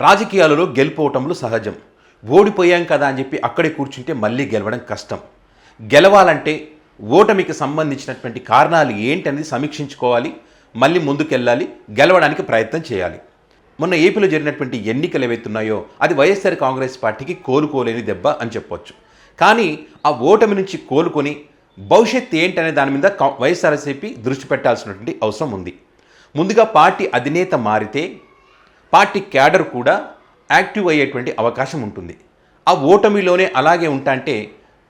రాజకీయాలలో గెలుపోవటంలో సహజం. ఓడిపోయాం కదా అని చెప్పి అక్కడే కూర్చుంటే మళ్ళీ గెలవడం కష్టం. గెలవాలంటే ఓటమికి సంబంధించినటువంటి కారణాలు ఏంటనేది సమీక్షించుకోవాలి, మళ్ళీ ముందుకెళ్ళాలి, గెలవడానికి ప్రయత్నం చేయాలి. మొన్న ఏపీలో జరిగినటువంటి ఎన్నికలు ఏవైతున్నాయో అది వైఎస్ఆర్ కాంగ్రెస్ పార్టీకి కోలుకోలేని దెబ్బ అని చెప్పొచ్చు. కానీ ఆ ఓటమి నుంచి కోలుకొని భవిష్యత్తు ఏంటనే దాని మీద వైఎస్ఆర్సీపీ దృష్టి పెట్టాల్సినటువంటి అవసరం ఉంది. ముందుగా పార్టీ అధినేత మారితే పార్టీ క్యాడర్ కూడా యాక్టివ్ అయ్యేటువంటి అవకాశం ఉంటుంది. ఆ ఓటమిలోనే అలాగే ఉంటాంటే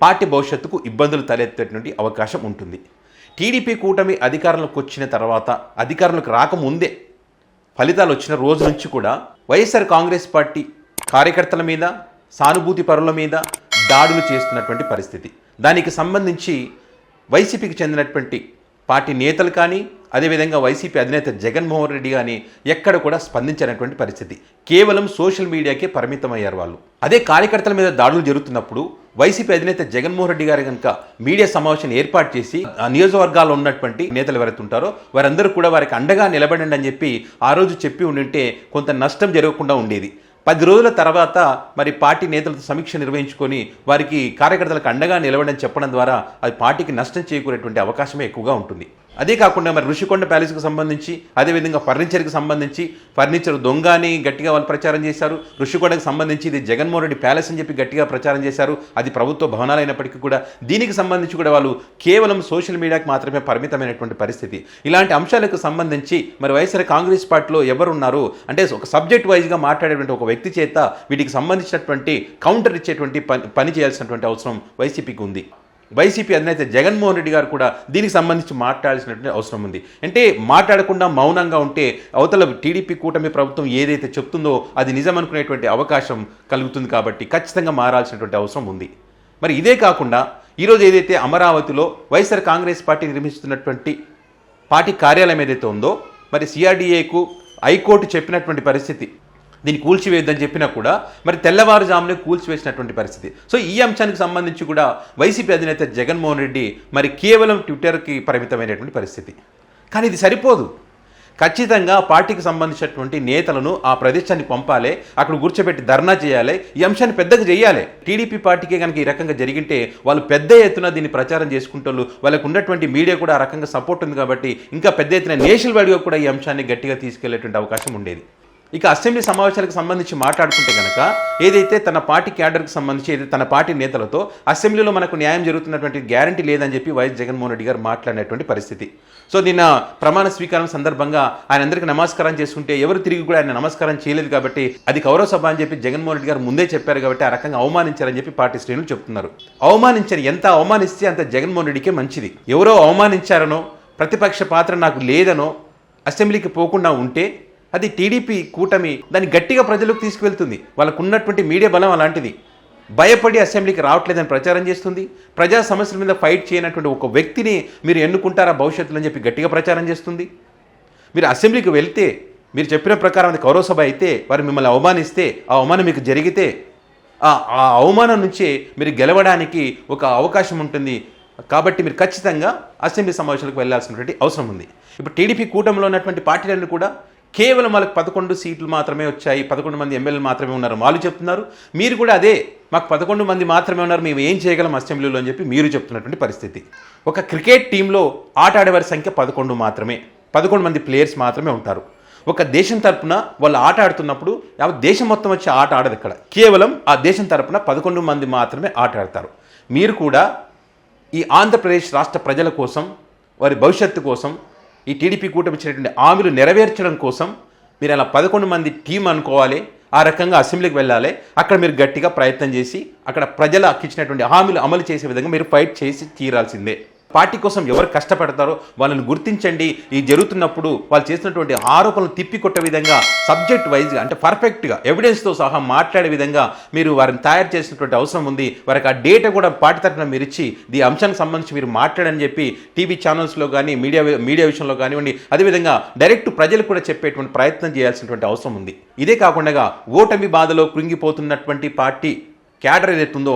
పార్టీ భవిష్యత్తుకు ఇబ్బందులు తలెత్తేటువంటి అవకాశం ఉంటుంది. టీడీపీ కూటమి అధికారంలోకి వచ్చిన తర్వాత, అధికారంలోకి రాకముందే ఫలితాలు వచ్చిన రోజు నుంచి కూడా వైఎస్ఆర్ కాంగ్రెస్ పార్టీ కార్యకర్తల మీద, సానుభూతి పరుల మీద దాడులు చేస్తున్నటువంటి పరిస్థితి. దానికి సంబంధించి వైసీపీకి చెందినటువంటి పార్టీ నేతలు కానీ, అదేవిధంగా వైసీపీ అధినేత జగన్మోహన్ రెడ్డి కానీ ఎక్కడ కూడా స్పందించినటువంటి పరిస్థితి. కేవలం సోషల్ మీడియాకే పరిమితమయ్యారు వాళ్ళు. అదే కార్యకర్తల మీద దాడులు జరుగుతున్నప్పుడు వైసీపీ అధినేత జగన్మోహన్ రెడ్డి గారు కనుక మీడియా సమావేశాన్ని ఏర్పాటు చేసి ఆ నియోజకవర్గాల్లో ఉన్నటువంటి నేతలు ఎవరైతే ఉంటారో వారందరూ కూడా వారికి అండగా నిలబడండి అని చెప్పి ఆ రోజు చెప్పి ఉండింటే కొంత నష్టం జరగకుండా ఉండేది. 10 రోజుల తర్వాత మరి పార్టీ నేతలతో సమీక్ష నిర్వహించుకొని వారికి కార్యకర్తలకు అండగా నిలబడని చెప్పడం ద్వారా అది పార్టీకి నష్టం చేకూరేటువంటి అవకాశమే ఎక్కువగా ఉంటుంది. అదే కాకుండా మరి ఋషికొండ ప్యాలెస్కి సంబంధించి, అదేవిధంగా ఫర్నిచర్కి సంబంధించి ఫర్నిచర్ దొంగ అని గట్టిగా వాళ్ళు ప్రచారం చేశారు. ఋషికొండకు సంబంధించి ఇది జగన్మోహన్ రెడ్డి ప్యాలెస్ అని చెప్పి గట్టిగా ప్రచారం చేశారు. అది ప్రభుత్వ భవనాలు అయినప్పటికీ కూడా దీనికి సంబంధించి కూడా వాళ్ళు కేవలం సోషల్ మీడియాకి మాత్రమే పరిమితమైనటువంటి పరిస్థితి. ఇలాంటి అంశాలకు సంబంధించి మరి వైఎస్ఆర్ కాంగ్రెస్ పార్టీలో ఎవరున్నారు అంటే ఒక సబ్జెక్ట్ వైజ్గా మాట్లాడేటువంటి ఒక వ్యక్తి చేత వీటికి సంబంధించినటువంటి కౌంటర్ ఇచ్చేటువంటి పని చేయాల్సినటువంటి అవసరం వైసీపీకి ఉంది. వైసీపీ అధినేత జగన్మోహన్ రెడ్డి గారు కూడా దీనికి సంబంధించి మాట్లాడాల్సినటువంటి అవసరం ఉంది. అంటే మాట్లాడకుండా మౌనంగా ఉంటే అవతల టీడీపీ కూటమి ప్రభుత్వం ఏదైతే చెప్తుందో అది నిజమనుకునేటువంటి అవకాశం కలుగుతుంది. కాబట్టి ఖచ్చితంగా మారాల్సినటువంటి అవసరం ఉంది. మరి ఇదే కాకుండా ఈరోజు ఏదైతే అమరావతిలో వైఎస్ఆర్ కాంగ్రెస్ పార్టీ నిర్మిస్తున్నటువంటి పార్టీ కార్యాలయం ఏదైతే ఉందో మరి సిఆర్డీఏకు హైకోర్టు చెప్పినటువంటి పరిస్థితి, దీన్ని కూల్చివేయద్దని చెప్పినా కూడా మరి తెల్లవారుజామునే కూల్చివేసినటువంటి పరిస్థితి. సో ఈ అంశానికి సంబంధించి కూడా వైసీపీ అధినేత జగన్మోహన్ రెడ్డి మరి కేవలం ట్విట్టర్కి పరిమితమైనటువంటి పరిస్థితి. కానీ ఇది సరిపోదు. ఖచ్చితంగా పార్టీకి సంబంధించినటువంటి నేతలను ఆ ప్రదేశాన్ని పంపాలి, అక్కడ కూర్చోబెట్టి ధర్నా చేయాలి, ఈ అంశాన్ని పెద్దగా చేయాలి. టీడీపీ పార్టీకే కనుక ఈ రకంగా జరిగింటే వాళ్ళు పెద్ద ఎత్తున దీన్ని ప్రచారం చేసుకుంటూ వాళ్ళకు ఉన్నటువంటి మీడియా కూడా ఆ రకంగా సపోర్ట్ ఉంది కాబట్టి ఇంకా పెద్ద ఎత్తున నేషనల్ వైడ్గా కూడా ఈ అంశాన్ని గట్టిగా తీసుకెళ్లేటువంటి అవకాశం ఉండేది. ఇక అసెంబ్లీ సమావేశాలకు సంబంధించి మాట్లాడుకుంటే కనుక ఏదైతే తన పార్టీ క్యాడర్కి సంబంధించి ఏదైతే తన పార్టీ నేతలతో అసెంబ్లీలో మనకు న్యాయం జరుగుతున్నటువంటి గ్యారంటీ లేదని చెప్పి వైఎస్ జగన్మోహన్ రెడ్డి గారు మాట్లాడినటువంటి పరిస్థితి. సో నిన్న ప్రమాణ స్వీకారం సందర్భంగా ఆయన అందరికీ నమస్కారం చేసుకుంటే ఎవరు తిరిగి కూడా ఆయన నమస్కారం చేయలేదు కాబట్టి అది కౌరవ సభ అని చెప్పి జగన్మోహన్ రెడ్డి గారు ముందే చెప్పారు కాబట్టి ఆ రకంగా అవమానించారని చెప్పి పార్టీ శ్రేణులు చెప్తున్నారు. అవమానించారు, ఎంత అవమానిస్తే అంత జగన్మోహన్ రెడ్డికే మంచిది. ఎవరో అవమానించారనో ప్రతిపక్ష పాత్ర నాకు లేదనో అసెంబ్లీకి పోకుండా ఉంటే అది టీడీపీ కూటమి దాన్ని గట్టిగా ప్రజలకు తీసుకువెళ్తుంది. వాళ్ళకు ఉన్నటువంటి మీడియా బలం అలాంటిది. భయపడి అసెంబ్లీకి రావట్లేదని ప్రచారం చేస్తుంది. ప్రజా సమస్యల మీద ఫైట్ చేయనటువంటి ఒక వ్యక్తిని మీరు ఎన్నుకుంటారా భవిష్యత్తులో అని చెప్పి గట్టిగా ప్రచారం చేస్తుంది. మీరు అసెంబ్లీకి వెళ్తే మీరు చెప్పిన ప్రకారం అది కౌరవ సభ అయితే వారు మిమ్మల్ని అవమానిస్తే ఆ అవమానం మీకు జరిగితే ఆ అవమానం నుంచే మీరు గెలవడానికి ఒక అవకాశం ఉంటుంది. కాబట్టి మీరు ఖచ్చితంగా అసెంబ్లీ సమావేశాలకు వెళ్లాల్సినటువంటి అవసరం ఉంది. ఇప్పుడు టీడీపీ కూటమిలో ఉన్నటువంటి పార్టీలన్నీ కూడా కేవలం వాళ్ళకి 11 సీట్లు మాత్రమే వచ్చాయి, 11 మంది ఎమ్మెల్యేలు మాత్రమే ఉన్నారు వాళ్ళు చెప్తున్నారు. మీరు కూడా అదే మాకు 11 మంది మాత్రమే ఉన్నారు, మేము ఏం చేయగలం అసెంబ్లీలో అని చెప్పి మీరు చెప్తున్నటువంటి పరిస్థితి. ఒక క్రికెట్ టీంలో ఆట ఆడేవారి సంఖ్య 11 మాత్రమే, 11 మంది ప్లేయర్స్ మాత్రమే ఉంటారు. ఒక దేశం తరపున వాళ్ళు ఆట ఆడుతున్నప్పుడు దేశం మొత్తం వచ్చి ఆట ఆడదు. ఇక్కడ కేవలం ఆ దేశం తరపున 11 మంది మాత్రమే ఆట ఆడతారు. మీరు కూడా ఈ ఆంధ్రప్రదేశ్ రాష్ట్ర ప్రజల కోసం, వారి భవిష్యత్తు కోసం, ఈ టీడీపీ కూటమి ఇచ్చినటువంటి హామీలు నెరవేర్చడం కోసం మీరు అలా 11 మంది టీం అనుకోవాలి. ఆ రకంగా అసెంబ్లీకి వెళ్ళాలి. అక్కడ మీరు గట్టిగా ప్రయత్నం చేసి అక్కడ ప్రజలకు ఇచ్చినటువంటి హామీలు అమలు చేసే విధంగా మీరు ఫైట్ చేసి తీరాల్సిందే. పార్టీ కోసం ఎవరు కష్టపడతారో వాళ్ళని గుర్తించండి. ఈ జరుగుతున్నప్పుడు వాళ్ళు చేసినటువంటి ఆరోపణలు తిప్పికొట్టే విధంగా సబ్జెక్ట్ వైజ్గా అంటే పర్ఫెక్ట్గా ఎవిడెన్స్తో సహా మాట్లాడే విధంగా మీరు వారిని తయారు చేసినటువంటి అవసరం ఉంది. వారికి ఆ డేటా కూడా పార్టీ తరఫున మీరు ఇచ్చి ఈ అంశానికి సంబంధించి మీరు మాట్లాడని చెప్పి టీవీ ఛానల్స్లో కానీ మీడియా విషయంలో కానివ్వండి, అదేవిధంగా డైరెక్ట్ ప్రజలకు కూడా చెప్పేటువంటి ప్రయత్నం చేయాల్సినటువంటి అవసరం ఉంది. ఇదే కాకుండా ఓటమి బాధలో కృంగిపోతున్నటువంటి పార్టీ క్యాడర్ ఏదైతుందో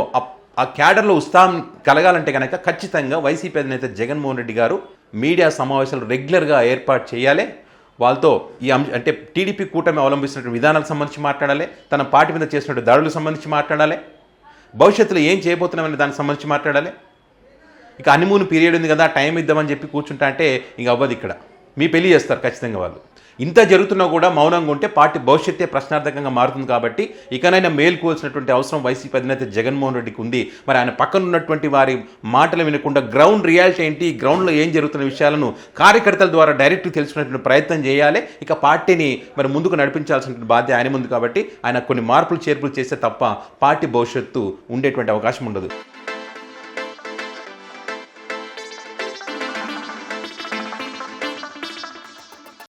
ఆ క్యాడర్లో ఉత్సాహం కలగాలంటే కనుక ఖచ్చితంగా వైసీపీ అధినేత జగన్మోహన్ రెడ్డి గారు మీడియా సమావేశాలు రెగ్యులర్గా ఏర్పాటు చేయాలి. వాళ్ళతో ఈ అంటే టీడీపీ కూటమి అవలంబిస్తున్న విధానాలకు సంబంధించి మాట్లాడాలి, తన పార్టీ మీద చేసినట్టు దాడులకు సంబంధించి మాట్లాడాలి, భవిష్యత్తులో ఏం చేయబోతున్నామని దానికి సంబంధించి మాట్లాడాలి. ఇక హనీమూన్ పీరియడ్ ఉంది కదా, టైం ఇద్దామని చెప్పి కూర్చుంటా అంటే ఇంక అవ్వదు. ఇక్కడ మీ పెళ్లి చేస్తారు ఖచ్చితంగా వాళ్ళు. ఇంత జరుగుతున్నా కూడా మౌనంగా ఉంటే పార్టీ భవిష్యత్తే ప్రశ్నార్థకంగా మారుతుంది. కాబట్టి ఇకనైనా మేల్కోవాల్సినటువంటి అవసరం వైసీపీ అధినేత జగన్మోహన్ రెడ్డికి ఉంది. మరి ఆయన పక్కన ఉన్నటువంటి వారి మాటలు వినకుండా గ్రౌండ్ రియాలిటీ ఏంటి, గ్రౌండ్లో ఏం జరుగుతున్న విషయాలను కార్యకర్తల ద్వారా డైరెక్ట్ తెలుసుకునేటువంటి ప్రయత్నం చేయాలి. ఇక పార్టీని మరి ముందుకు నడిపించాల్సినటువంటి బాధ్యత ఆయన ముందు. కాబట్టి ఆయన కొన్ని మార్పులు చేర్పులు చేస్తే తప్ప పార్టీ భవిష్యత్తు ఉండేటువంటి అవకాశం ఉండదు.